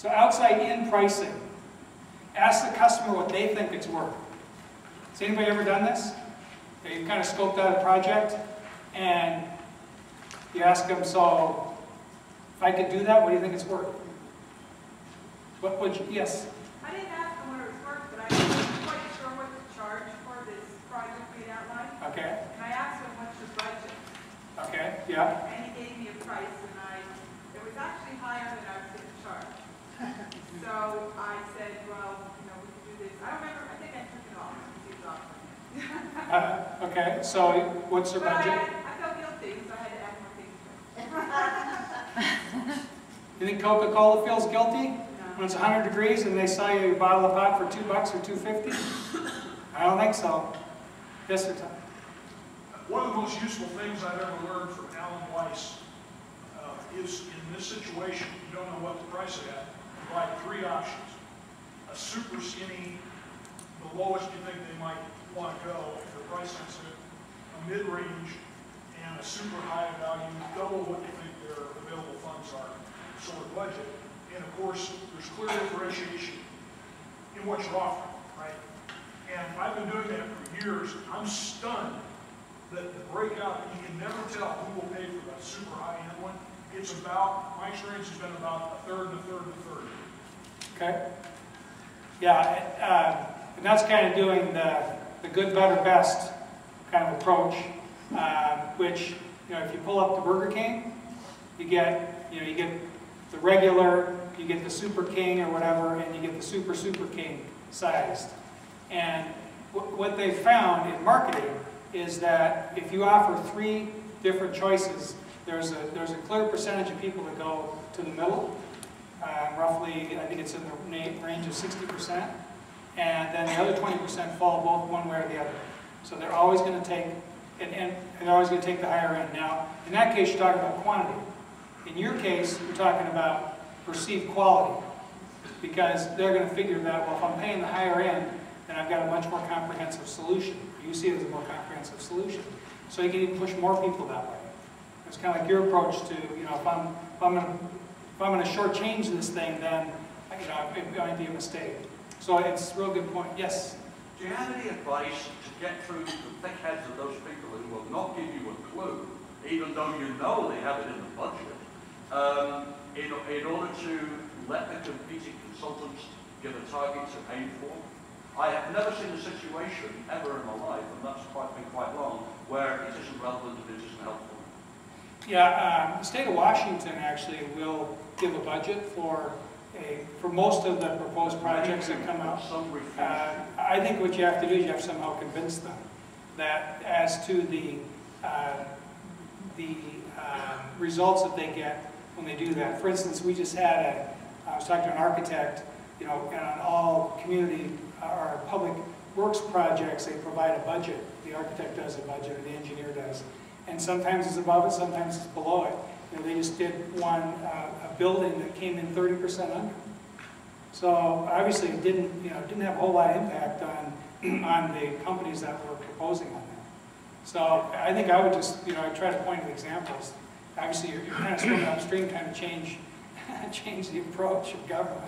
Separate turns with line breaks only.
So outside-in pricing. Ask the customer what they think it's worth. Has anybody ever done this? You've kind of scoped out a project, and you ask them, so if I could do that, what do you think it's worth? What would you, yes?
I didn't ask them what it was worth, but I wasn't quite sure what to charge for this project we'd outlined.
Okay.
And I asked him, what's your budget?
Okay, yeah.
And he gave me a price, and it was actually higher than I was going to charge. So I said, well, we could do this. I don't remember, I think I took it off. It was off.
Okay, so what's your budget?
I felt guilty, so I had to add more things to it.
You think Coca-Cola feels guilty?
No.
When it's 100 degrees and they sell you a bottle of pop for $2 or $2.50? I don't think so. Yes, sir, Tom.
One of the most useful things I've ever learned from Alan Weiss is in this situation, you don't know what to price it at, provide three options. A super skinny, the lowest you think they might want to go if they're price sensitive, a mid-range, and a super high value, double what you think their available funds are, sort of budget. And of course, there's clear differentiation in what you're offering, right? And I've been doing that for years. I'm stunned that the breakout, you can never tell who will pay for that super high-end one. It's about, my experience has been about a third and a third and a third.
Okay. Yeah, and that's kind of doing the good, better, best kind of approach, which, if you pull up the Burger King, you get the regular, you get the Super King or whatever, and you get the Super King sized. And what they found in marketing is that if you offer 3 different choices, there's a clear percentage of people that go to the middle, roughly, I think it's in the range of 60%, and then the other 20% fall both one way or the other. So they're always going to take, and they're always going to take the higher end. Now, in that case, you're talking about quantity. In your case, you're talking about perceived quality, because they're going to figure that, well, if I'm paying the higher end, then I've got a much more comprehensive solution. You see it as a more comprehensive solution. So you can even push more people that way. It's kind of like your approach to, if I'm going to shortchange this thing, then it might be a mistake. So it's a real good point. Yes?
Do you have any advice to get through the thick heads of those people who will not give you a clue, even though you know they have it in the budget, in order to let the competing consultants give a target to aim for? I have never seen a situation ever in my life, and that's been quite long, where it isn't relevant and it isn't helpful.
Yeah, the state of Washington actually will give a budget for most of the proposed projects that come out. I think what you have to do is you have to somehow convince them that as to the results that they get when they do that. For instance, we just had I was talking to an architect, and on all community or public works projects, they provide a budget. The architect does a budget, or the engineer does. And sometimes it's above it, sometimes it's below it. They just did one, a building that came in 30% under. So obviously it didn't have a whole lot of impact on the companies that were proposing on that. So I think I would just, try to point to examples. Obviously you're kind of swimming upstream, kind of change the approach of government.